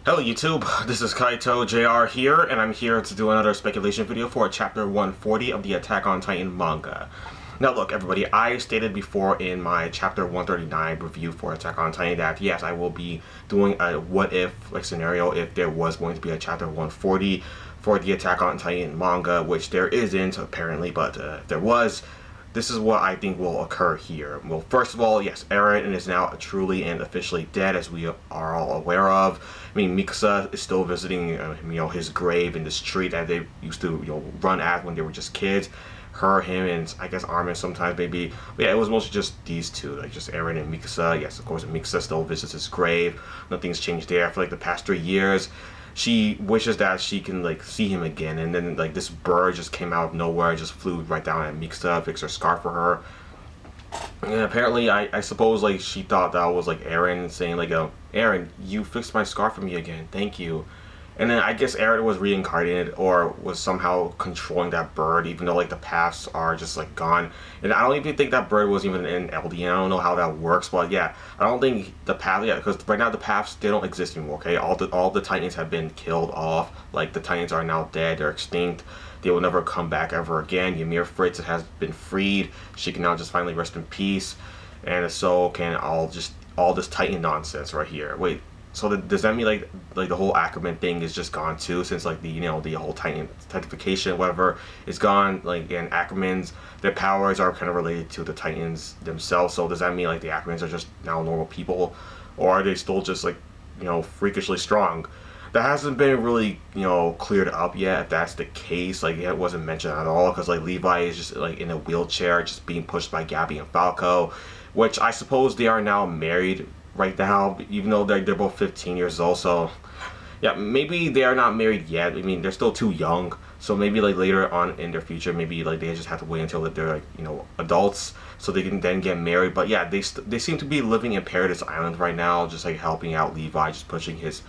Hello YouTube, this is Kaito JR here, and I'm here to do another speculation video for chapter 140 of the Attack on Titan manga. Now look everybody, I stated before in my chapter 139 review for Attack on Titan that yes, I will be doing a what if scenario if there was going to be a chapter 140 for the Attack on Titan manga, which there isn't apparently, but if there was, this is what I think will occur here. Well, first of all, yes, Eren is now truly and officially dead, as we are all aware of. I mean, Mikasa is still visiting, his grave in the street that they used to, run at when they were just kids. Her, him, and I guess Armin sometimes maybe. But yeah, it was mostly just these two, like just Eren and Mikasa. Yes, of course, Mikasa still visits his grave. Nothing's changed there for like the past 3 years. She wishes that she can like see him again, and then like this bird just came out of nowhere, just flew right down at Mikasa, fixed her scarf for her. And apparently, I suppose like she thought that was like Eren saying like, Eren, you fixed my scarf for me again, thank you. And then I guess Eren was reincarnated or was somehow controlling that bird, even though like the paths are just like gone. And I don't even think that bird was even in LDN. I don't know how that works, but yeah, I don't think the path, yeah, because right now the paths, they don't exist anymore. Okay, all the Titans have been killed off. Like the Titans are now dead, they're extinct. They will never come back ever again. Ymir Fritz has been freed. She can now just finally rest in peace, and so can all this Titan nonsense right here. Wait. So does that mean like the whole Ackerman thing is just gone too, since like the the whole Titanification whatever is gone, like, and Ackermans, their powers are kind of related to the Titans themselves. So does that mean like the Ackermans are just now normal people, or are they still just like freakishly strong? That hasn't been really cleared up yet if that's the case. Like it wasn't mentioned at all, because like Levi is just like in a wheelchair just being pushed by Gabby and Falco, which I suppose they are now married right now, even though they're both 15 years old. So yeah, maybe they are not married yet. I mean, they're still too young, so maybe like later on in their future, maybe like they just have to wait until they're like adults so they can then get married. But yeah, they seem to be living in Paradise Island right now, just like helping out Levi, just pushing his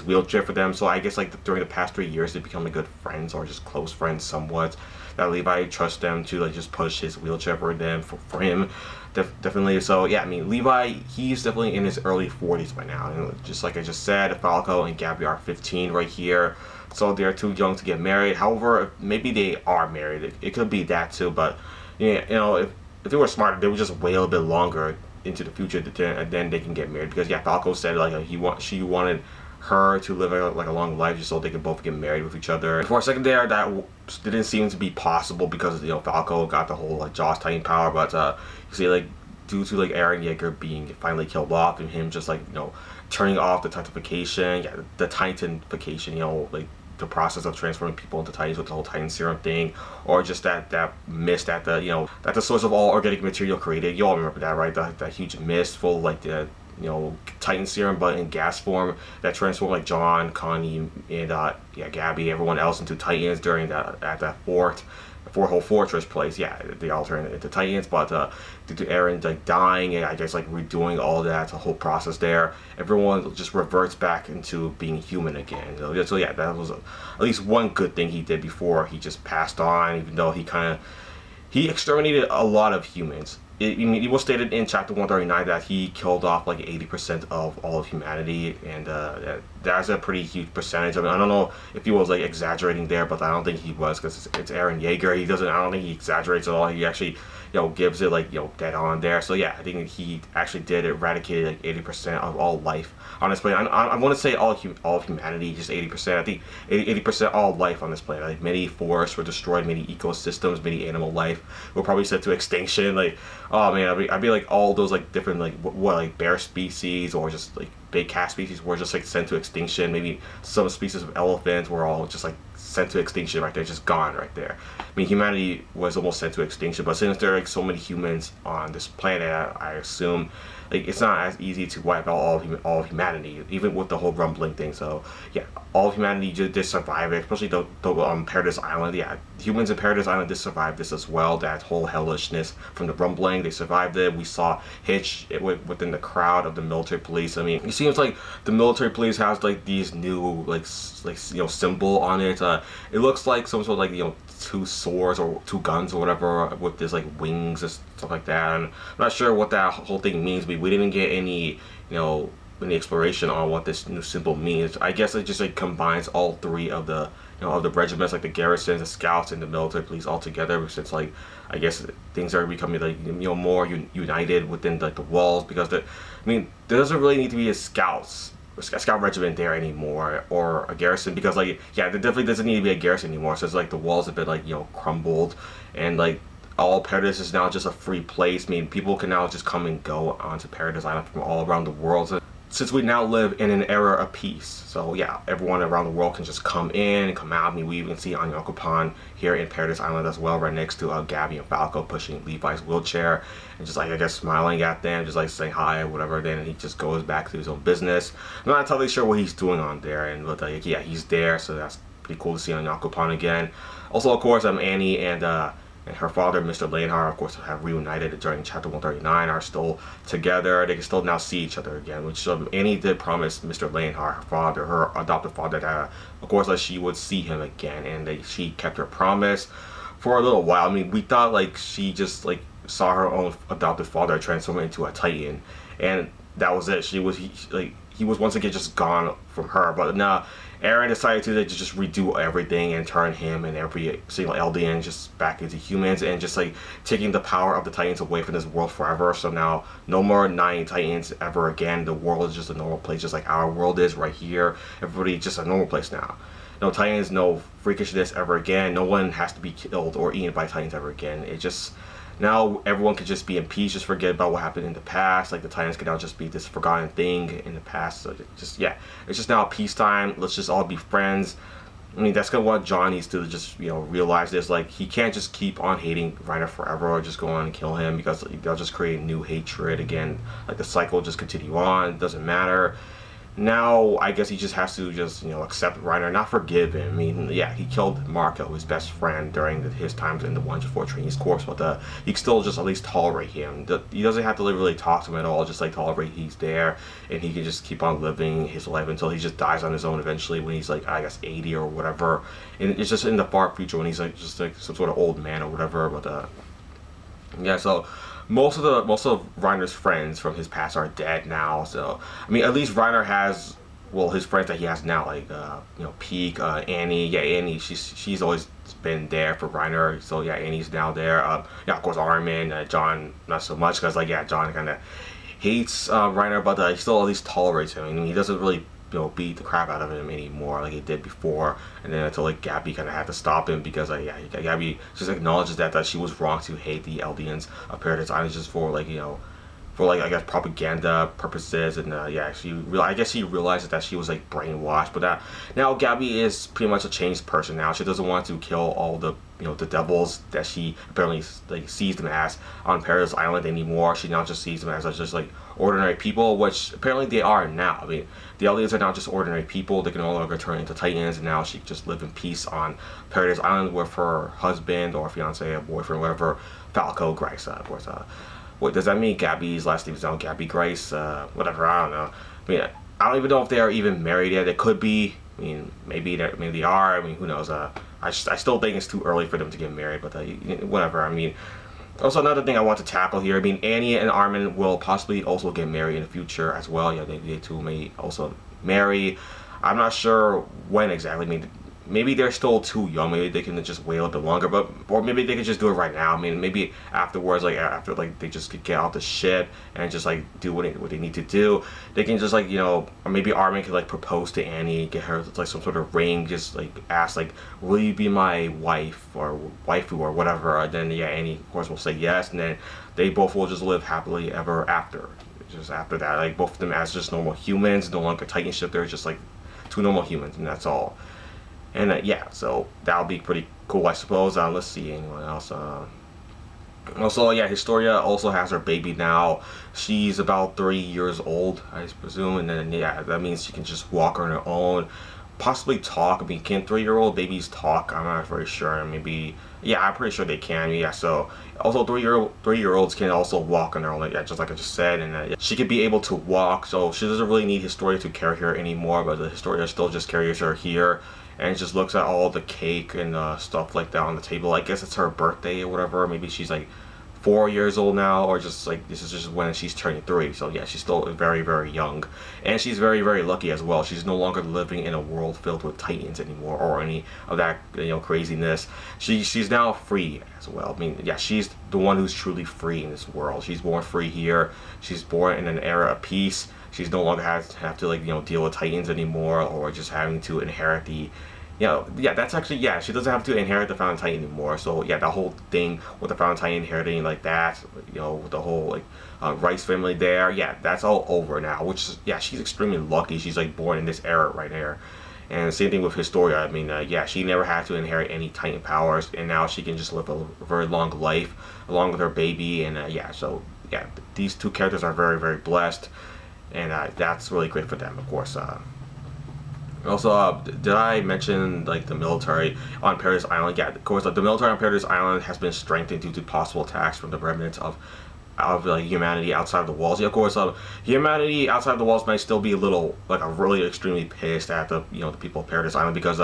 wheelchair for them. So I guess like during the past 3 years they become like good friends, or just close friends somewhat, that Levi trusts them to like just push his wheelchair for them, for him. Definitely. So yeah, I mean, Levi, he's definitely in his early 40s by now, and just like I just said, Falco and Gabby are 15 right here, so they're too young to get married. However, maybe they are married. It could be that too, but yeah, if they were smarter, they would just wait a little bit longer into the future, and then they can get married. Because yeah, Falco said like she wanted her to live a long life just so they can both get married with each other. And for a second there, that didn't seem to be possible because Falco got the whole like Jaws Titan power, but you see, like, due to like Eren Yeager being finally killed off, and him just like turning off the Titanification, yeah, the Titanification, like the process of transforming people into Titans with the whole Titan serum thing, or just that mist that that the source of all organic material created. You all remember that, right? That huge mist full of like the Titan serum, but in gas form, that transformed like John, Connie, and yeah, Gabby, everyone else into Titans during that at that whole fortress place. Yeah, they all turned into Titans, but due to Eren like dying and I guess like redoing all that, the whole process there, everyone just reverts back into being human again. So yeah, that was at least one good thing he did before he just passed on, even though he exterminated a lot of humans. It was stated in chapter 139 that he killed off like 80% of all of humanity, and that's a pretty huge percentage. I mean, I don't know if he was like exaggerating there, but I don't think he was, because it's Eren Yeager. I don't think he exaggerates at all. He actually gives it like dead on there. So yeah, I think he actually did eradicate like 80% of all life on this planet. I want to say all of humanity, just 80%. I think 80% all life on this planet. Like many forests were destroyed, many ecosystems, many animal life were probably sent to extinction. Like, oh man, I'd be like all those like different like what like bear species or just like big cat species were just like sent to extinction. Maybe some species of elephants were all just like sent to extinction right there, just gone right there. I mean, humanity was almost sent to extinction, but since there are like so many humans on this planet, I assume like it's not as easy to wipe out all of humanity, even with the whole rumbling thing. So yeah, all of humanity did survive it, especially the Paradise Island. Yeah, humans in Paradise Island did survive this as well. That whole hellishness from the rumbling, they survived it. We saw Hitch within the crowd of the military police. I mean, it seems like the military police has like these new like symbol on it. It looks like some sort of like two swords or two guns or whatever with this like wings and stuff like that. And I'm not sure what that whole thing means. We didn't get any any exploration on what this new symbol means. I guess it just like combines all three of the of the regiments, like the garrisons, the scouts, and the military police all together. Since like I guess things are becoming like more united within like the walls, because there doesn't really need to be a scout regiment there anymore, or a garrison, because like there definitely doesn't need to be a garrison anymore, since like the walls have been like crumbled, and like all Paradise is now just a free place. People can now just come and go onto Paradise Island from all around the world. So, since we now live in an era of peace, so yeah, everyone around the world can just come in and come out. We even see Onyakupan here in Paradise Island as well, right next to Gabby and Falco pushing Levi's wheelchair and just like I guess smiling at them, just like saying hi or whatever. Then he just goes back to his own business. I'm not entirely sure what he's doing on there, but yeah, he's there, so that's pretty cool to see Onyakupan again. Also, of course, Annie and her father, Mr. Leonhard, of course, have reunited during chapter 139, are still together. They can still now see each other again, which Annie did promise Mr. Leonhard, her father, her adopted father, that of course that she would see him again, and she kept her promise for a little while. We thought like she just like saw her own adopted father transform into a Titan, and that was it. He was once again just gone from her, but now Eren decided to just redo everything and turn him and every single Eldian just back into humans, and just like taking the power of the Titans away from this world forever. So now no more 9 Titans ever again. The world is just a normal place, just like our world is right here. Everybody just a normal place now. No Titans, no freakishness ever again. No one has to be killed or eaten by Titans ever again. It just now everyone can just be in peace, just forget about what happened in the past. Like the Titans can now just be this forgotten thing in the past. So it's just now peacetime. Let's just all be friends. That's kind of what John needs to just realize this. Like he can't just keep on hating Reiner forever, or just go on and kill him, because they'll just create new hatred again. Like the cycle just continue on. It doesn't matter. Now, I guess he just has to accept Reiner, not forgive him. He killed Marco, his best friend, during his times in the 104 Trainees Corps, but he can still just at least tolerate him. He doesn't have to really talk to him at all, just like tolerate he's there, and he can just keep on living his life until he just dies on his own eventually when he's like, I guess 80 or whatever. And it's just in the far future when he's like just like some sort of old man or whatever, but so most of Reiner's friends from his past are dead now. So at least Reiner has his friends that he has now, like Peak, Annie. Yeah, Annie, she's always been there for Reiner. So yeah, Annie's now there. Of course Armin, John not so much, because John kind of hates Reiner, but he still at least tolerates him. He doesn't really beat the crap out of him anymore like he did before, and then until like Gabby kind of had to stop him, because Gabby just acknowledges that she was wrong to hate the Eldians of Paradise Island just for I guess propaganda purposes, and I guess she realized that she was like brainwashed. But now Gabby is pretty much a changed person now. She doesn't want to kill all the the devils that she apparently sees them as on Paradise Island anymore. She now just sees them as just like ordinary people, which apparently they are now. The Eldians are now just ordinary people. They can no longer turn into Titans, and now she can just live in peace on Paradise Island with her husband or fiance or boyfriend, whatever, Falco Grice, of course. Wait, does that mean Gabby's last name is now Gabby Grice? Whatever, I don't know. I don't even know if they are even married yet. They could be. Maybe they are. Who knows? I still think it's too early for them to get married, but whatever. Also, another thing I want to tackle here. Annie and Armin will possibly also get married in the future as well. Yeah, they two may also marry. I'm not sure when exactly. Maybe they're still too young. Maybe they can just wait a little bit longer, or maybe they could just do it right now. Maybe afterwards, after they just could get off the ship and just do what they need to do. They can just or maybe Armin could propose to Annie, get her some sort of ring, just ask will you be my wife or waifu or whatever. And then Annie of course will say yes, and then they both will just live happily ever after. Just after that, both of them as just normal humans, no longer Titan ship. They're just two normal humans, and that's all. And so that'll be pretty cool, I suppose. Let's see, anyone else? Also, Historia also has her baby now. She's about 3 years old, I presume, and then that means she can just walk on her own, possibly talk. Can 3-year-old babies talk? I'm not very sure. Maybe, I'm pretty sure they can. So also 3-year-olds can also walk on their own, just like I just said, and she could be able to walk. So she doesn't really need Historia to carry her anymore, but the Historia still just carries her here. And just looks at all the cake and stuff like that on the table. I guess it's her birthday or whatever. Maybe she's 4 years old now, or just like this is just when she's turning 3. So yeah, she's still very, very young, and she's very, very lucky as well. She's no longer living in a world filled with Titans anymore, or any of that, you know, craziness. She's now free as well. I mean, yeah, she's the one who's truly free in this world. She's born free here. She's born in an era of peace. She's no longer have to, like, you know, deal with Titans anymore, or just having to inherit the, you know, yeah, that's actually, yeah, she doesn't have to inherit the Fountain Titan anymore. So yeah, the whole thing with the Fountain Titan inheriting like that, you know, with the whole like Rice family there, yeah, that's all over now. Which is, yeah, she's extremely lucky. She's like born in this era right there. And same thing with Historia. I mean, yeah, she never had to inherit any Titan powers, and now she can just live a very long life along with her baby. And yeah, so yeah, these two characters are very, very blessed, and that's really great for them, of course. Also, did I mention like the military on Paradise Island? Yeah, of course, like, the military on Paradise Island has been strengthened due to possible attacks from the remnants of like humanity outside of the walls. Yeah, of course, humanity outside of the walls might still be a little like really extremely pissed at the, you know, the people of Paradise Island, because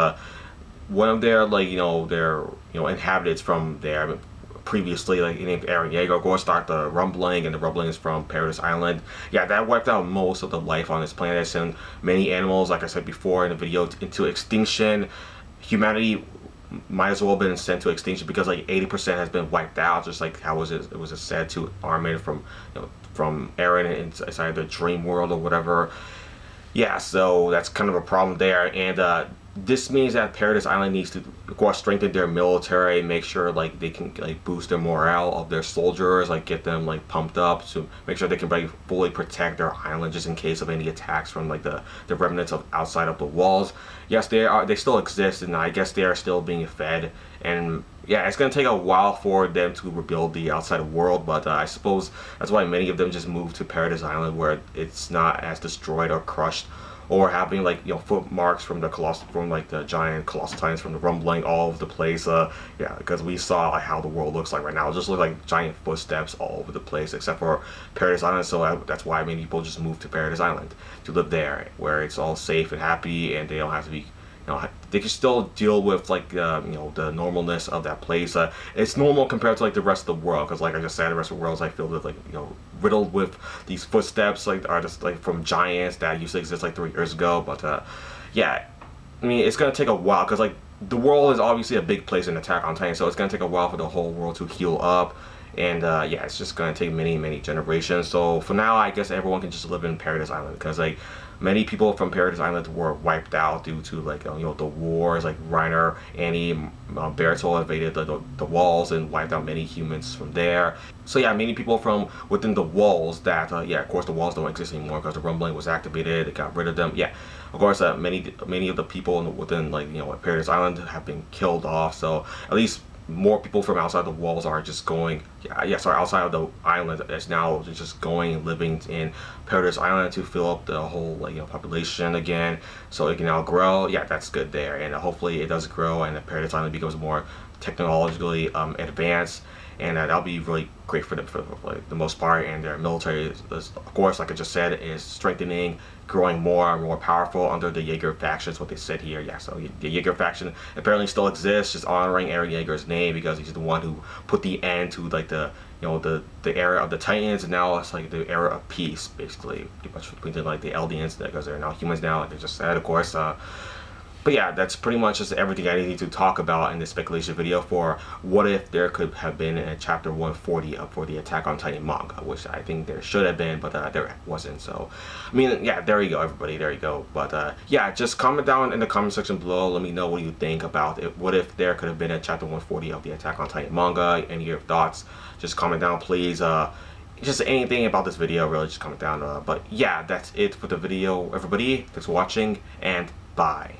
one of their, like, you know, their, you know, inhabitants from there previously, like, named Eren Yeager, of course, start the rumbling, and the rumbling is from Paradise Island. Yeah, that wiped out most of the life on this planet, sent many animals, like I said before in the video, into extinction. Humanity might as well have been sent to extinction, because like 80% has been wiped out, just like how it was said to Armin from, you know, from Eren inside the dream world or whatever. Yeah, so that's kind of a problem there, and this means that Paradise Island needs to, of course, strengthen their military, make sure like they can like boost their morale of their soldiers, like get them like pumped up to make sure they can like fully protect their island just in case of any attacks from like the remnants of outside of the walls. Yes, they still exist, and I guess they are still being fed, and yeah, it's gonna take a while for them to rebuild the outside world, but I suppose that's why many of them just moved to Paradise Island, where it's not as destroyed or crushed, or having like, you know, footmarks from the giant colossal titans from the rumbling all over the place. Yeah, because we saw like how the world looks like right now. It just looks like giant footsteps all over the place, except for Paradise Island. So that's why many people just move to Paradise Island to live there, where it's all safe and happy, and they don't have to be, you know, they can still deal with like you know, the normalness of that place. It's normal compared to like the rest of the world, because like I just said, the rest of the world is like filled with like, you know, riddled with these footsteps, like are just like from giants that used to exist like 3 years ago. But yeah, I mean, it's gonna take a while, because like the world is obviously a big place in Attack on Titan, so it's gonna take a while for the whole world to heal up. And yeah, it's just gonna take many, many generations. So for now, I guess everyone can just live in Paradise Island, because like many people from Paradise Island were wiped out due to like, you know, the wars. Like Reiner, Annie, Bertolt invaded the walls and wiped out many humans from there. So yeah, many people from within the walls that yeah, of course the walls don't exist anymore because the rumbling was activated. They got rid of them. Yeah, of course many of the people within, like, you know, Paradise Island have been killed off. So at least more people from outside the walls are just going, outside of the island is now just going and living in Paradise Island to fill up the whole, like, you know, population again, so it can now grow. Yeah, that's good there, and hopefully it does grow, and the Paradise Island becomes more technologically advanced, and that'll be really great for them for like the most part. And their military is, of course, like I just said, is strengthening, growing more and more powerful under the Jaeger faction. Is what they said here. Yeah, so the Jaeger faction apparently still exists, just honoring Eren Yeager's name, because he's the one who put the end to like the, you know, the era of the Titans, and now it's like the era of peace, basically, pretty much between like the Eldians, because they're now humans now, like I just said, of course. But yeah, that's pretty much just everything I need to talk about in this speculation video for what if there could have been a chapter 140 for the Attack on Titan manga, which I think there should have been, but there wasn't. So, I mean, yeah, there you go, everybody, there you go. But yeah, just comment down in the comment section below. Let me know what you think about it. What if there could have been a chapter 140 of the Attack on Titan manga? Any of your thoughts? Just comment down, please. Just anything about this video, really, just comment down. But yeah, that's it for the video, everybody. Thanks for watching, and bye.